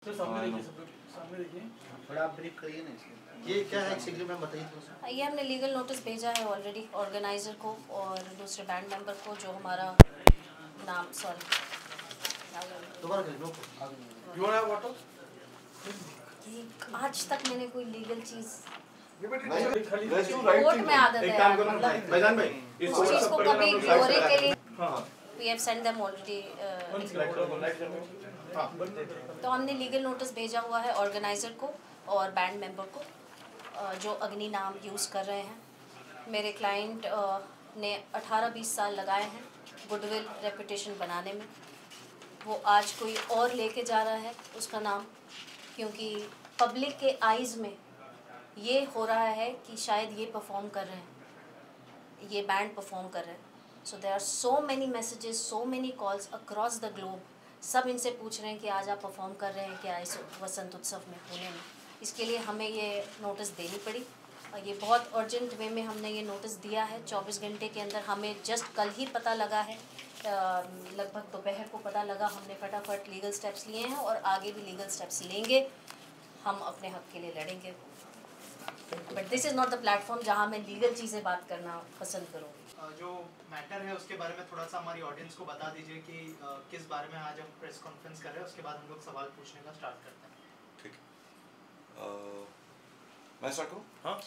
तो सामने देखिए थोड़ा आप ब्रीफ करिए ना इसमें। ये क्या है एक्चुअली मैम बताइए तो। ये हमने लीगल नोटिस भेजा है ऑलरेडी ऑर्गेनाइज़र को और दूसरे बैंड मेंबर को जो हमारा नाम दोबारा करिए no you want have water आज तक मैंने कोई लीगल चीज़ कोर्ट में आदत है भाईजान भाई इस चीज़ को कभी ग्लोरी के लिए we have send them already तो हमने लीगल नोटिस भेजा हुआ है ऑर्गेनाइज़र को और बैंड मेंबर को जो अग्नि नाम यूज़ कर रहे हैं। मेरे क्लाइंट ने 18-20 साल लगाए हैं गुडविल रेपुटेशन बनाने में। वो आज कोई और लेके जा रहा है उसका नाम, क्योंकि पब्लिक के आइज़ में ये हो रहा है कि शायद ये परफॉर्म कर रहे हैं, ये बैंड परफॉर्म कर रहे हैं। So there are so many messages, so many calls across the globe. सब इनसे पूछ रहे हैं कि आज आप परफॉर्म कर रहे हैं क्या इस वसंत उत्सव में पुणे में। इसके लिए हमें ये नोटिस देनी पड़ी और ये बहुत अर्जेंट वे में हमने ये नोटिस दिया है। 24 घंटे के अंदर हमें जस्ट कल ही पता लगा है, लगभग दोपहर को पता लगा। हमने फटाफट लीगल स्टेप्स लिए हैं और आगे भी लीगल स्टेप्स लेंगे। हम अपने हक़ के लिए लड़ेंगे, but this is not the platform जहाँ मैं लीगल चीज़ें बात करना पसंद करूँगी। जो मैटर है उसके बारे में थोड़ा सा हमारी ऑडियंस को बता दीजिए कि किस बारे में आज हम प्रेस कॉन्फ्रेंस कर रहे हैं, उसके बाद हम लोग सवाल पूछने का स्टार्ट करते हैं। ठीक, मैं स्टार्ट करूँ? हाँ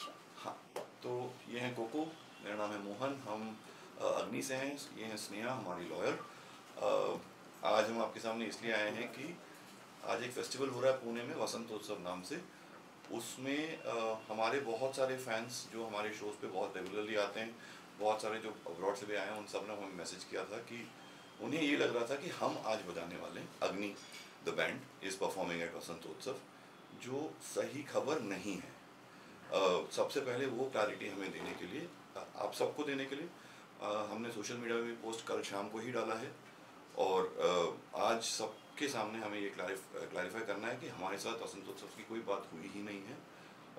हाँ। तो ये हैं कोको, मेरा नाम है मोहन, हम अग्नि से हैं। ये हैं स्नेहा, हमारी लॉयर। आज हम आपके सामने इसलिए आए हैं कि आज एक फेस्टिवल हो रहा है पुणे में वसंतोत्सव नाम से। उसमें हमारे बहुत सारे फैंस जो हमारे शोज़ पे बहुत रेगुलरली आते हैं, बहुत सारे जो अब्रॉड से भी आए हैं, उन सब ने हमें मैसेज किया था कि उन्हें ये लग रहा था कि हम आज बजाने वाले Agni the band is performing at Vasantotsav, जो सही खबर नहीं है। सबसे पहले वो क्लैरिटी हमें देने के लिए, आप सबको देने के लिए, हमने सोशल मीडिया में पोस्ट कल शाम को ही डाला है और आज सबके सामने हमें ये क्लैरिफाई करना है कि हमारे साथ वसंतोत्सव की कोई बात हुई ही नहीं है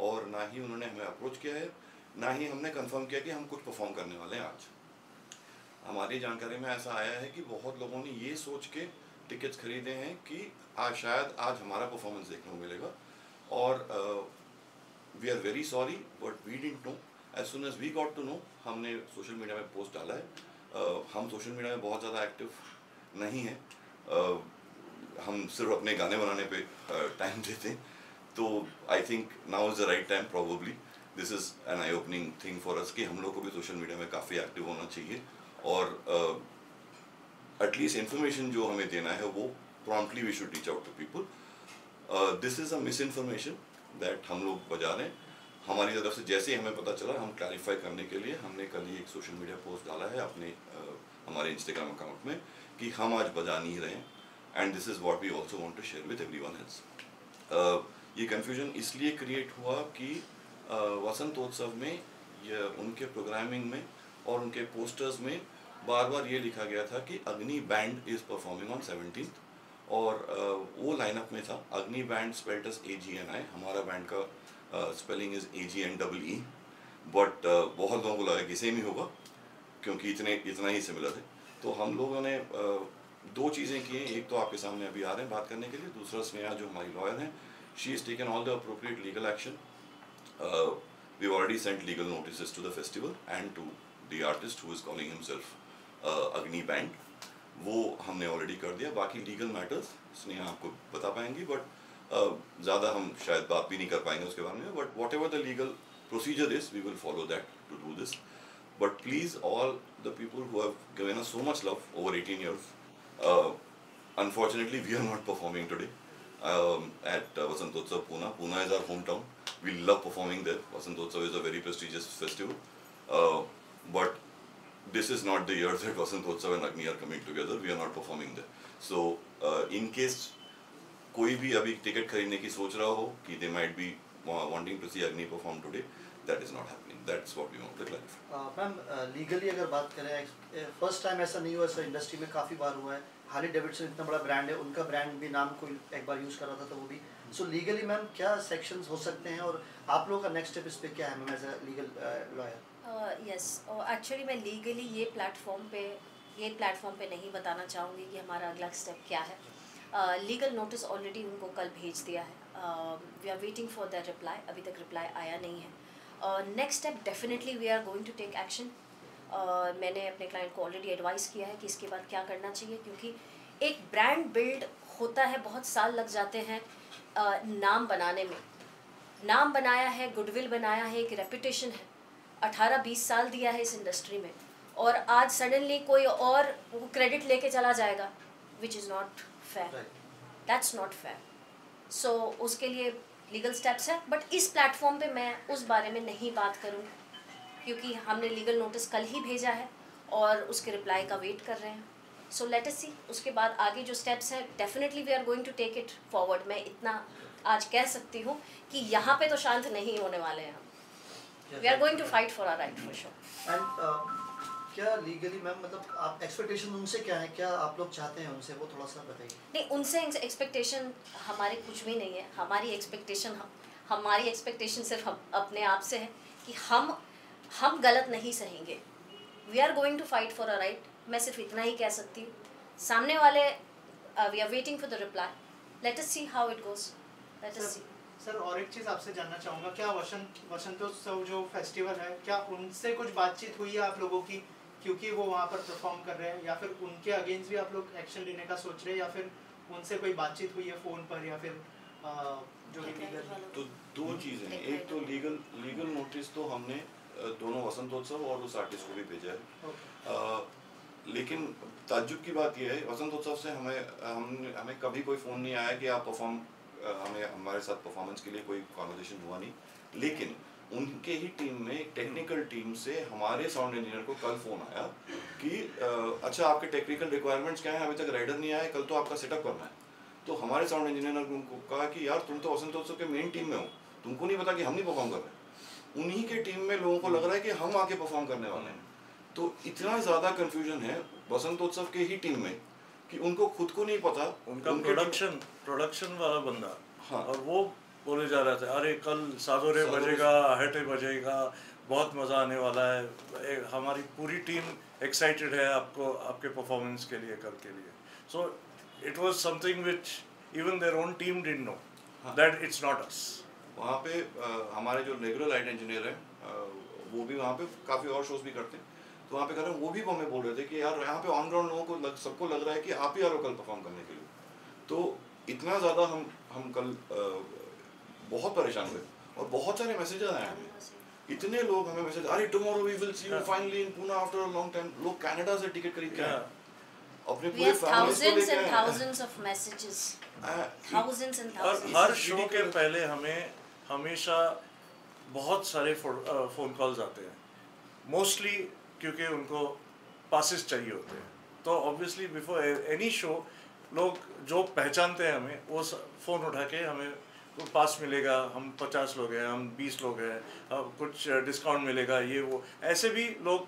और ना ही उन्होंने हमें अप्रोच किया है, ना ही हमने कंफर्म किया कि हम कुछ परफॉर्म करने वाले हैं आज। हमारी जानकारी में ऐसा आया है कि बहुत लोगों ने ये सोच के टिकट्स खरीदे हैं कि आज शायद आज हमारा परफॉर्मेंस देखने को मिलेगा और we are very sorry but we didn't know. As soon as we got to know, हमने सोशल मीडिया में पोस्ट डाला है। हम सोशल मीडिया में बहुत ज़्यादा एक्टिव नहीं हैं, हम सिर्फ अपने गाने बनाने पे टाइम देते हैं। तो I think now is the right time, probably this is an I opening thing for us कि हम लोग को भी सोशल मीडिया में काफ़ी एक्टिव होना चाहिए और एटलीस्ट इन्फॉर्मेशन जो हमें देना है वो promptly we should reach out to people. This is a miss information that हम लोग बजा रहे हैं। हमारी तरफ से जैसे ही हमें पता चला, हम क्लैरिफाई करने के लिए हमने कल ही एक सोशल मीडिया पोस्ट डाला है अपने हमारे इंस्टाग्राम अकाउंट में कि हम आज बजा नहीं रहे हैं and this is what we also want to share with everyone else. ये कन्फ्यूजन इसलिए क्रिएट हुआ कि वसंतोत्सव में ये उनके प्रोग्रामिंग में और उनके पोस्टर्स में बार बार ये लिखा गया था कि अग्नि band is performing on 17th और वो लाइनअप में था अग्नि बैंड स्पेल्ड एज AGNI। हमारा बैंड का स्पेलिंग इज़ AGNEE, बट बहुत लोगों को लगा कि सेम ही होगा क्योंकि इतना ही सिमिलर है। तो हम लोगों ने दो चीज़ें की हैं, एक तो आपके सामने अभी आ रहे हैं बात करने के लिए, दूसरा स्नेहा जो हमारी लॉयर हैं, she is taken all the appropriate legal action. We already sent legal notice to the festival and to the artist who is calling himself Agni band, वो हमने ऑलरेडी कर दिया। बाकी लीगल मैटर्स स्नेहा आपको बता पाएंगी, बट ज़्यादा हम शायद बात भी नहीं कर पाएंगे उसके बारे में, but whatever the legal procedure is we will follow that to do this. But please, all the people who have given us so much love over 18 years, unfortunately, we are not performing today at Vasantotsav Pune. Pune is our hometown. We love performing there. Vasantotsav is a very prestigious festival. But this is not the year that Vasantotsav and Agni are coming together. We are not performing there. So, in case कोई भी अभी ticket खरीदने की सोच रहा हो कि they might be wanting to see Agni perform today, that is not happening. That's what we want to clarify. Ma'am legally अगर बात करें, फर्स्ट टाइम ऐसा नहीं हुआ सर, इंडस्ट्री में काफ़ी बार हुआ है। हार्ले डेविडसन इतना बड़ा ब्रांड है, उनका ब्रांड भी नाम कोई एक बार यूज़ कर रहा था तो वो भी। सो लीगली मैम क्या सेक्शंस हो सकते हैं और आप लोगों का नेक्स्ट स्टेप इस पे क्या है ma'am as a legal lawyer? Yes, actually मैं लीगली ये प्लेटफॉर्म पे नहीं बताना चाहूँगी कि हमारा अगला स्टेप क्या है। लीगल नोटिस ऑलरेडी उनको कल भेज दिया है. We are waiting for the reply. अभी तक रिप्लाई आया नहीं है. Next step definitely we are going to take action. मैंने अपने क्लाइंट को ऑलरेडी एडवाइस किया है कि इसके बाद क्या करना चाहिए, क्योंकि एक ब्रांड बिल्ड होता है, बहुत साल लग जाते हैं नाम बनाने में. नाम बनाया है, गुडविल बनाया है, एक रेपुटेशन है, 18-20 साल दिया है इस इंडस्ट्री में, और आज सडनली कोई और वो क्रेडिट लेके चला जाएगा, which is not fair. That's not fair. So उसके लिए लीगल स्टेप्स है, बट इस प्लेटफॉर्म पे मैं उस बारे में नहीं बात करूँगी, क्योंकि हमने लीगल नोटिस कल ही भेजा है और उसके रिप्लाई का वेट कर रहे हैं. सो लेट अस सी उसके बाद आगे जो स्टेप्स हैं, definitely we are going to take it forward. मैं इतना आज कह सकती हूँ कि यहाँ पे तो शांत नहीं होने वाले हैं हम. We are going to fight for our right for sure. And क्या लीगली मैम, मतलब आप एक्सपेक्टेशन उनसे क्या है, क्या आप लोग चाहते हैं उनसे, वो थोड़ा सा बताइए. नहीं, उनसे एक्सपेक्टेशन हमारे कुछ भी नहीं है. हमारी एक्सपेक्टेशन सिर्फ हम अपने आप से है कि हम गलत नहीं सहेंगे. We are going to fight for our right. मैं सिर्फ इतना ही कह सकती हूँ. सामने वाले we are waiting for the reply. Let us see how it goes. Let us see. Sir और एक चीज़ आपसे जानना चाहूँगा, क्या वसंतोत्सव जो फेस्टिवल है, क्या उनसे कुछ बातचीत हुई है आप लोगों की, क्योंकि वो वहाँ पर परफॉर्म कर रहे हैं, या फिर उनके अगेंस्ट भी आप लोग एक्शन लेने का सोच रहे हैं, या फिर उनसे कोई बातचीत हुई है फ़ोन पर, या फिर जो लीगल. तो दो चीज़ें हैं. एक तो लीगल नोटिस तो हमने दोनों वसंतोत्सव और उस आर्टिस्ट को भी भेजा है. लेकिन ताज्जुब की बात यह है, वसंतोत्सव से हमें कभी कोई फ़ोन नहीं आया कि आप हमारे साथ परफॉर्मेंस के लिए कोई कॉन्वर्सेशन हुआ नहीं. लेकिन उनके ही टीम में, एक टेक्निकल टीम से हमारे साउंड इंजीनियर को कल फ़ोन आया कि अच्छा आपके टेक्निकल रिक्वायरमेंट्स क्या हैं, अभी तक राइडर नहीं आया, कल तो आपका सेटअप करना है. तो हमारे साउंड इंजीनियर ने उनको कहा कि यार तुम तो वसंतोत्सव के मेन टीम में हो, तुमको नहीं पता कि हम नहीं परफॉर्म कर रहे हैं. उन्हीं के टीम में लोगों को लग रहा है कि हम आके परफॉर्म करने वाले हैं. तो इतना ज़्यादा कन्फ्यूजन है वसंतोत्सव के ही टीम में कि उनको खुद को नहीं पता. उनका प्रोडक्शन वाला बंदा. हाँ. और वो बोले जा रहे थे अरे कल सादोरे बजेगा, हटे बजेगा, बहुत मज़ा आने वाला है, हमारी पूरी टीम एक्साइटेड है आपके परफॉर्मेंस के लिए, कल के लिए. So it was something which even their own team didn't know that it's not us. वहाँ पे हमारे जो रेगुलर लाइट इंजीनियर हैं वो भी वहाँ पे काफ़ी और शोज भी करते हैं, तो वहाँ पे कर रहे हैं, वो भी हमें बोल रहे थे कि यार यहाँ पे ऑन ग्राउंड लोगों को सबको लग रहा है कि आप ही आ रहे हो कल परफॉर्म करने के लिए. तो इतना ज़्यादा हम कल बहुत परेशान हुए और बहुत सारे मैसेजेस आए हमें. इतने लोग हमें मैसेज, अरे tomorrow we will see you finally in Pune after a long time. लोग कनाडा से टिकट खरीद के आए अपने पूरे फैमिलीज को लेके आए. thousands of messages, thousands and और thousands. हर शो के पहले हमें हमेशा बहुत सारे फ़ोन कॉल्स आते हैं, मोस्टली क्योंकि उनको पासेस चाहिए होते हैं. तो ऑब्वियसली बिफोर एनी शो लोग जो पहचानते हैं हमें वो फ़ोन उठा के हमें पास मिलेगा, हम 50 लोग हैं, हम 20 लोग हैं, कुछ डिस्काउंट मिलेगा, ये वो ऐसे भी लोग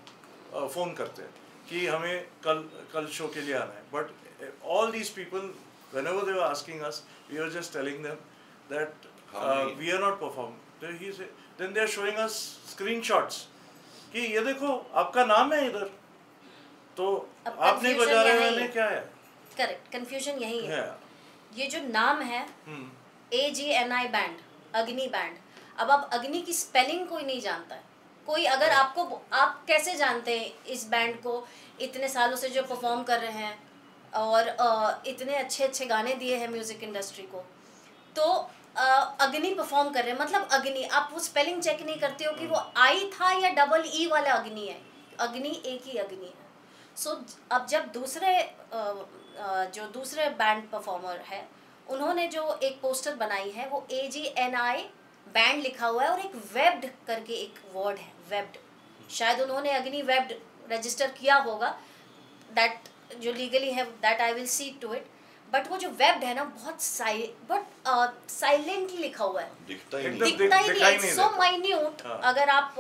फ़ोन करते हैं कि हमें कल शो के लिए आना है. But all these people whenever they were asking us, we were just telling them that we are not performing. Then they are showing us screenshots कि ये देखो आपका नाम है इधर, तो आप नहीं बजा रहे हैं, क्या है. करेक्ट, कंफ्यूजन यही है. Yeah. ये जो नाम है AGNI बैंड, अग्नि बैंड. अब आप अग्नि की स्पेलिंग कोई नहीं जानता है. कोई अगर आप कैसे जानते हैं इस बैंड को, इतने सालों से जो परफॉर्म कर रहे हैं और इतने अच्छे गाने दिए हैं म्यूज़िक इंडस्ट्री को, तो अग्नि परफॉर्म कर रहे हैं, मतलब अग्नि. आप वो स्पेलिंग चेक नहीं करते हो कि वो आई था या डबल ई वाला अग्नि है. अग्नि एक ही अग्नि है. सो अब जब दूसरे बैंड परफॉर्मर है, उन्होंने जो एक पोस्टर बनाई है वो AGNI बैंड लिखा हुआ है और एक वेब्ड करके एक वर्ड है, वेब्ड. शायद उन्होंने अग्नि वेब्ड रजिस्टर किया होगा, दैट जो लीगली है, that I will see to it. But वो जो वेब्ड है ना, बहुत साइलेंटली लिखा हुआ है, दिखता ही दिखता ही नहीं है, सो माइन्यूट. हाँ. अगर आप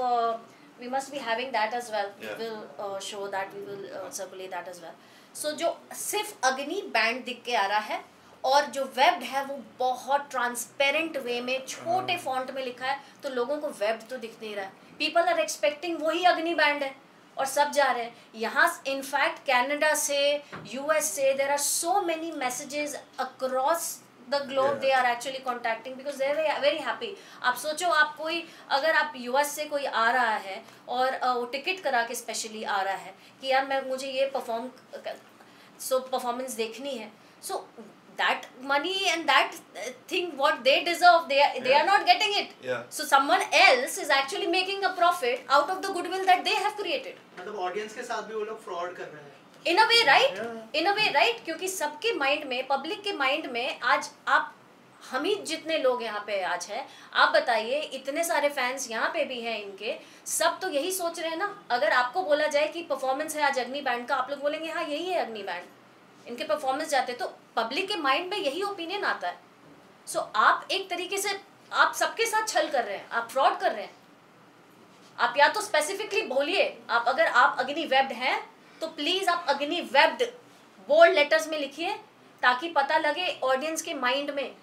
we must be having that as well. We will show that, we will circulate that as well. So जो सिर्फ अग्नि बैंड दिख के आ रहा है और जो वेब्ड है वो बहुत ट्रांसपेरेंट वे में छोटे फॉन्ट में लिखा है, तो लोगों को वेब्ड तो दिख नहीं रहा है. पीपल आर एक्सपेक्टिंग वही अग्नि बैंड है, और सब जा रहे हैं यहाँ. इनफैक्ट कनाडा से, यूएस से, there are so many messages across the globe. They are actually contacting because they are very happy. आप सोचो, आप कोई अगर आप यूएस से कोई आ रहा है और वो टिकट करा के स्पेशली आ रहा है कि यार मुझे ये परफॉर्मेंस देखनी है. सो that money and that thing what they deserve, they are not getting it. So someone else is actually making a profit out of the goodwill that they have created. मतलब audience के साथ भी वो लोग fraud कर रहे हैं in a way, right? in a way, right? क्योंकि सबके माइंड में, पब्लिक के माइंड में आज आप हम ही जितने लोग यहाँ पे आज है, आप बताइए, इतने सारे फैंस यहाँ पे भी हैं इनके, सब तो यही सोच रहे हैं ना. अगर आपको बोला जाए कि परफॉर्मेंस है आज अग्नि बैंड का, आप लोग बोलेंगे हाँ यही है अग्नि बैंड, इनके परफॉर्मेंस जाते, तो पब्लिक के माइंड में यही ओपिनियन आता है. सो आप एक तरीके से आप सबके साथ छल कर रहे हैं, आप फ्रॉड कर रहे हैं. आप या तो स्पेसिफिकली बोलिए, आप अगर आप अग्नि वेब्ड हैं तो प्लीज आप अग्नि वेब्ड बोल्ड लेटर्स में लिखिए, ताकि पता लगे ऑडियंस के माइंड में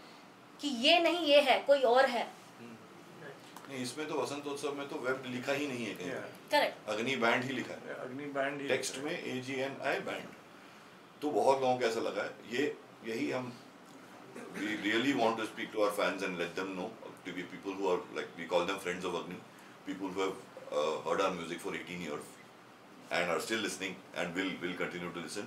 कि ये नहीं ये है, कोई और है. नहीं, इसमें तो वसंतोत्सव में तो वेब लिखा ही नहीं है कहीं. करेक्ट. अग्नि बैंड ही लिखा है, अग्नि बैंड ही टेक्स्ट में AGNI बैंड. तो बहुत लोगों को ऐसा लगा है. यही हम we really want to speak to our fans and let them know, to be people who are like, we call them friends of Agni, people who have heard our music for 18 years and are still listening and will continue to listen.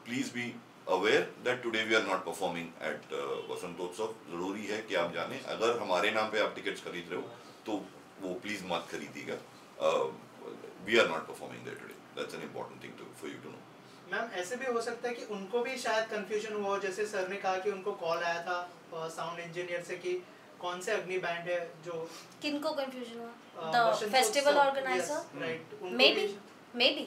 Please be aware that today we are not performing at Vasantotsav. जरूरी है कि आप जानें, अगर हमारे नाम पे आप टिकट्स खरीद रहे हो तो वो प्लीज मत खरीदिएगा. We are not performing there today. That's an important thing for you to know. Ma'am ऐसे भी हो सकता है कि उनको भी शायद कंफ्यूजन हुआ हो, जैसे सर ने कहा कि उनको कॉल आया था साउंड इंजीनियर से कि कौन से अग्नि बैंड है जो. किनको कंफ्यूजन हुआ? The festival organiser. Right. May be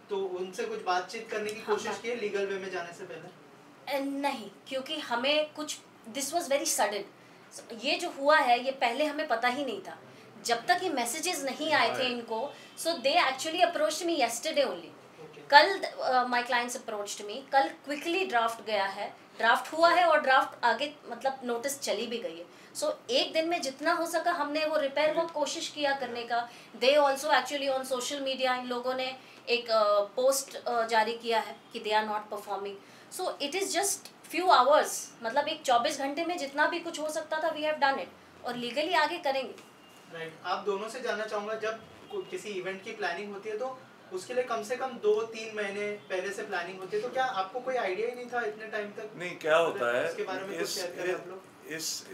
तो उनसे कुछ बातचीत करने की कोशिश की है लीगल वे में जाने से पहले? नहीं, क्योंकि हमें कुछ, दिस वाज वेरी सडन. ये जो हुआ है ये पहले हमें पता ही नहीं था. जब तक ये मैसेजेस नहीं आए थे इनको, so they actually approached me yesterday only. कल माय क्लाइंट्स अप्रोच्ड मी, कल क्विकली ड्राफ्ट गया है, ड्राफ्ट हुआ है और ड्राफ्ट आगे मतलब नोटिस चली भी गई है. सो एक दिन में जितना हो सका हमने वो रिपेयर वर्क कोशिश किया करने का. They also actually on social media इन लोगों ने एक पोस्ट जारी किया है कि they are not performing. So it is just few hours, मतलब एक 24 घंटे में जितना भी कुछ हो सकता था वी हैव डन इट, और लीगली आगे करेंगे. राइट. आप दोनों से जानना चाहूँगा, जब किसी इवेंट की प्लानिंग होती है तो उसके लिए कम से कम 2-3 महीने पहले से प्लानिंग होती है, तो क्या आपको कोई आइडिया ही नहीं था इतने टाइम तक? नहीं, क्या होता है इसके बारे में कुछ शेयर करें आप लोग.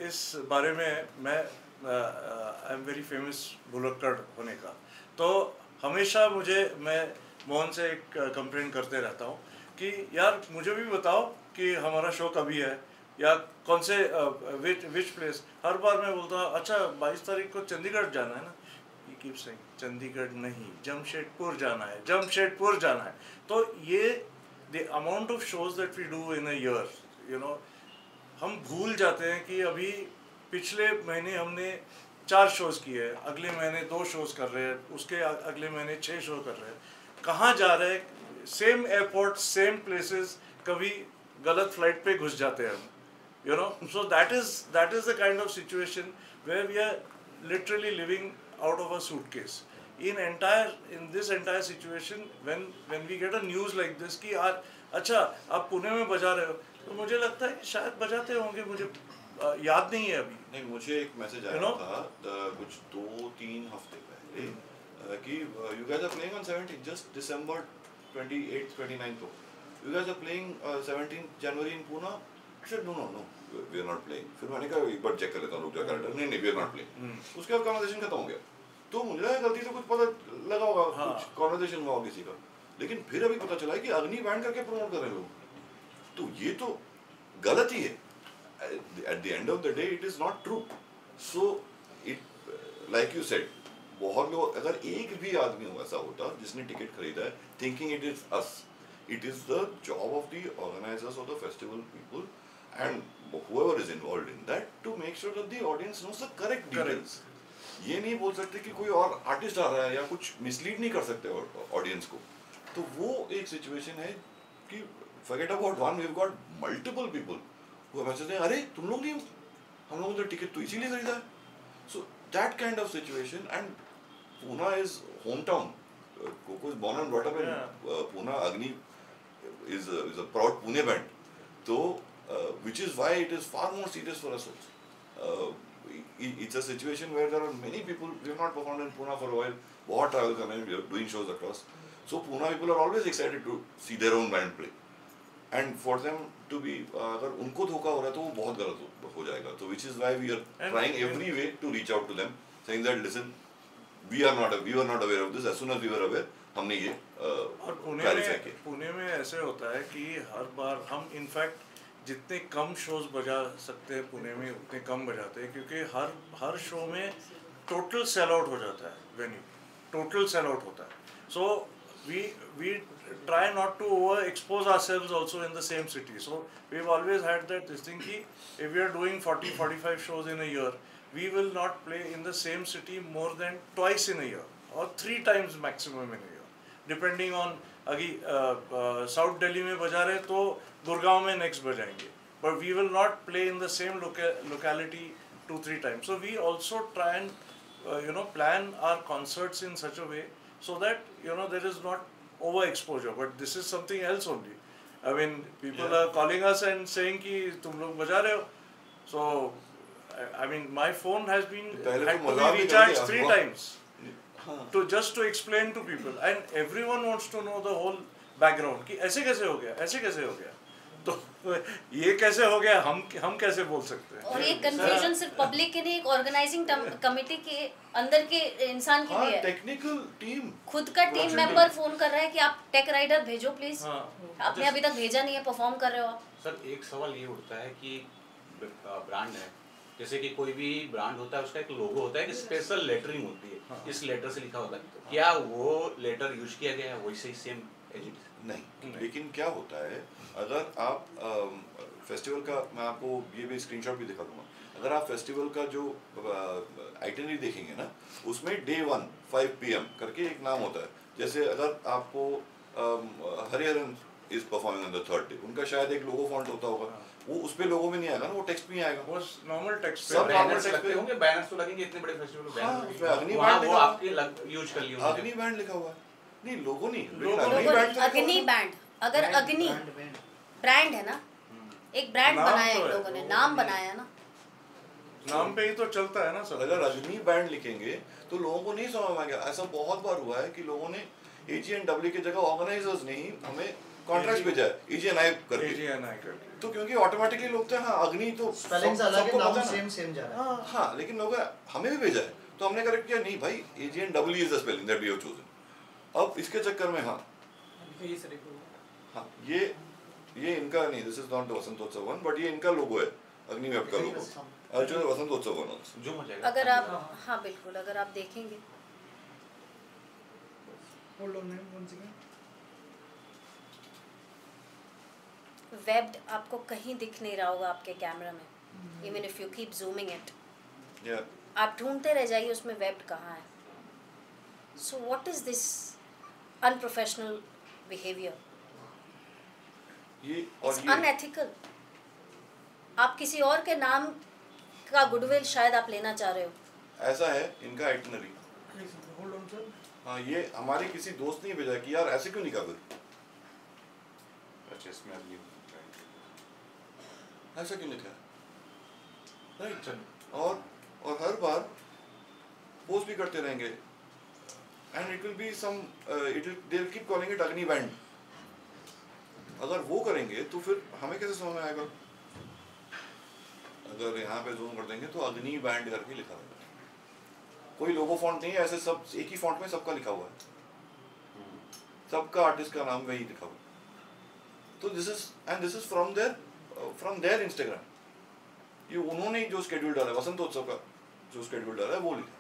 इस बारे में मैं आई एम वेरी फेमस भुलक्कड़ होने का, तो हमेशा मैं मोहन से एक कंप्लेन करते रहता हूँ कि यार मुझे भी बताओ कि हमारा शो कभी है या कौन से विच प्लेस. हर बार मैं बोलता हूँ अच्छा 22 तारीख को चंडीगढ़ जाना है ना. ही कीप सेइंग चंडीगढ़ नहीं, जमशेदपुर जाना है, जमशेदपुर जाना है. तो ये the amount of shows that we do in a year, you know, हम भूल जाते हैं कि अभी पिछले महीने हमने 4 शोज किए हैं, अगले महीने 2 शोज कर रहे हैं, उसके अगले महीने 6 शो कर रहे हैं. कहाँ जा रहे हैं? सेम एयरपोर्ट, सेम प्लेसेस, कभी गलत फ्लाइट पे घुस जाते हैं हम, you know. So that is the kind of situation where we are literally living out of a suitcase. In this entire situation, when we get a news like this कि आज अच्छा आप पुणे में बजा रहे हो, तो मुझे लगता है कि शायद बजाते होंगे, मुझे याद नहीं है अभी. नहीं, मुझे एक मैसेज आया था कुछ 2-3 हफ्ते पहले कि you guys are playing on 17th, just December 28th, 29th. You guys are playing 17th January in Pune. Said no, we are not playing. फिर मैंने कहा एक बार चेक कर लेता हूँ, रुक जा कैलेंडर. नहीं, we are not playing. उसके बाद कन्वर्सेशन खत्म हो गया. तो मुझे लगा गलती से कुछ पता लगा होगा, कुछ कन्वर्सेशन हुआ किसी का. लेकिन फिर अभी पता चला कि अग्नि बैंड करके प्रमोट कर रहे हैं लोग. तो ये तो गलत ही है. At the end of the day, it is not true. So it, like you said, बहुत लोग, अगर एक भी आदमी ऐसा होता जिसने टिकट खरीदा है, thinking it is us, it is the job of the organizers of the festival people and whoever is involved in that to make sure that the audience knows the correct details. ये नहीं बोल सकते कि कोई और artist आ रहा है या कुछ मिसलीड नहीं कर सकते ऑडियंस को. तो वो एक सिचुएशन है कि forget about one, we've got multiple people who have said अरे तुम लोग नहीं, हम लोगों ने टिकट तो इसीलिए खरीदा है. So that kind of situation, and Pune is hometown. Coco is born and brought up in Pune. Agni is a proud Pune band. So, which is why it is far more serious for us also. It's a situation where there are many people. We have not performed in Pune for a while. बहुत travel कर रहे हैं. We are doing shows across. So Pune people are always excited to see their own band play. And for them to be, अगर उनको धोखा हो रहा है तो वो बहुत गलत हो जाएगा. So which is why we are trying every way to reach out to them, saying that listen, we were not aware of this. As soon as we were aware, हमने ये clarify किया. पुणे में ऐसे होता है कि हर बार हम इनफैक्ट जितने कम शोज बजा सकते हैं पुणे में उतने कम बजाते हैं, क्योंकि हर शो में टोटल सेल आउट हो जाता है वेन्यू, टोटल सेल आउट होता है. सो we try not to overexpose ourselves also in the same city. So we've always had that this thing ki if we are doing 40-45 shows in a year, we will not play in the same city more than twice in a year or 3 times maximum in a year, depending on अगी south Delhi में बजा रहे तो गुड़गांव में next बजाएंगे, but we will not play in the same locality 2-3 times. So we also try and plan our concerts in such a way so that there is not overexposure. But this is something else only. I mean, people are calling us and saying कि तुम लोग बजा रहे हो. So I mean, my phone has been had to be recharged 3 times to explain to people, and everyone wants to know the whole background कि ऐसे कैसे हो गया, ऐसे कैसे हो गया, तो ये कैसे हो गया, हम कैसे बोल सकते हैं. और ये कंफ्यूजन सिर्फ पब्लिक के नहीं, एक ऑर्गेनाइजिंग कमेटी के अंदर के इंसान के लिए है. टेक्निकल टीम, खुद का टीम मेंबर फोन कर रहा है कि आप टेक राइडर भेजो प्लीज. आपने अभी तक भेजा नहीं है, परफॉर्म कर रहे हो आप. सर एक सवाल ये उठता है कि ब्रांड है, जैसे कि कोई भी ब्रांड होता है उसका एक लोगो होता है कि स्पेशल लेटरिंग होती है, इस लेटर से लिखा होता है, क्या वो लेटर यूज किया गया है वैसे ही सेम एज? नहीं, लेकिन क्या होता है, अगर आप फेस्टिवल का, मैं आपको ये भी स्क्रीनशॉट भी दिखा दूंगा, अगर आप फेस्टिवल का जो आइटनरी देखेंगे ना, उसमें Day 1 5 PM करके एक नाम होता है. जैसे अगर आपको Hariharan is performing on the 3rd day, उनका शायद एक लोगो फॉन्ट होता होगा, वो उस पे लोगो में नहीं आएगा ना, वो टेक्स्ट में आएगा, वो नॉर्मल टेक्स्ट पे. सब नॉर्मल टेक्स्ट पे होंगे. बैनर्स तो लगेंगे, इतने बड़े फेस्टिवल में बैनर अग्नि वहाँ बैंड वो आपके यूज कर लिया, अग्नि बैंड लिखा हुआ है. नहीं, लोगो नहीं, अग्नि बैंड. अगर अग्नि ब्रांड है ना, एक ब्रांड बनाया है लोगों ने, नाम बनाया ना, नाम पे ही तो चलता है ना सर. अगर अग्नि बैंड लिखेंगे तो लोगों को नहीं समझ में आएगा. ऐसा बहुत बार हुआ है कि लोगों ने AG&W की जगह ऑर्गेनाइजर्स ने ही हमें कॉन्ट्रैक्ट भेजा है AG&I करके. तो क्योंकि ऑटोमेटिकली लोग तो हाँ अग्नि तो स्पेलिंग्स अलग है, नाम सेम जा रहा है. हाँ, लेकिन लोग हमें भी भेजा है तो हमने करेक्ट किया, नहीं भाई AG&W is the spelling that we have chosen. अब इसके चक्कर में हाँ ये इनका नहीं, this is not the Vasantotsav one, बट ये इनका लोगो है, अग्निवेब का लोगो, अर्जुन वसंतोत्सव वन. जो मजा अगर आप हाँ बिल्कुल, अगर आप देखेंगे hold on ma'am one second. Webbed आपको कहीं दिख नहीं रहा होगा आपके कैमरा में, even if you keep zooming it. आप ढूंढते रह जाइए उसमें वेब्ड कहाँ है. So what is this unprofessional behaviour? ये अनएथिकल. आप किसी और के नाम का गुडविल शायद आप लेना चाह रहे हो. ऐसा है इनका आइटनरी. Hold on sir. हाँ, ये हमारे किसी दोस्त ने भेजा कि यार ऐसे क्यों नहीं कर, ऐसा क्यों लिखा है, राइट. और हर बार पोस्ट भी करते रहेंगे, and it will be some they will keep calling it Agni band. अगर वो करेंगे तो फिर हमें कैसे समझ में आएगा. अगर यहाँ पे जूम कर देंगे तो अग्नि बैंड करके लिखा हुआ है, कोई लोगो फॉन्ट नहीं है, ऐसे सब एक ही फॉन्ट में सबका लिखा हुआ है, सबका आर्टिस्ट का नाम वही लिखा हुआ है. तो this is from there Instagram. ये उन्होंने जो शेड्यूल डाला है, वसंतोत्सव का जो शेड्यूल डाला है वो लिखा.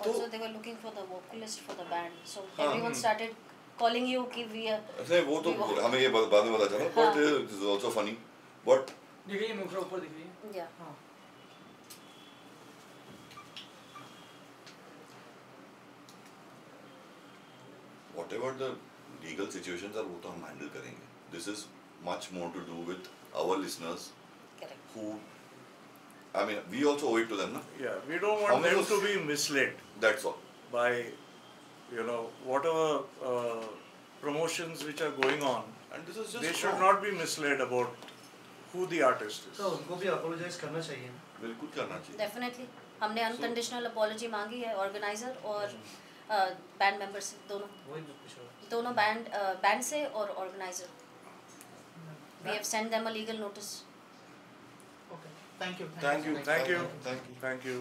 Also they were looking for the vocalist for the band, so everyone started calling you कि we are. ऐसे वो तो हमें ये बाद में पता चला, but it is also funny, but देखिए मुखरा ऊपर दिख रही है. Yeah. हाँ. whatever the legal situations are, वो तो हम handle करेंगे. This is much more to do with our listeners. Correct. Who, I mean, we also owe it to them, na? Yeah, we don't want them to be misled. That's all. by, you know, whatever promotions which are going on. And this is They just should wrong. not be misled about who the artist is. तो उनको भी apologise करना चाहिए। बिल्कुल करना चाहिए। Definitely हमने unconditional apology मांगी है ऑर्गेनाइजर और बैंड मेंबर से, दोनों बैंड से और organiser. We have send them a legal notice. Okay, thank you. Thank you. Thank you. Thank you.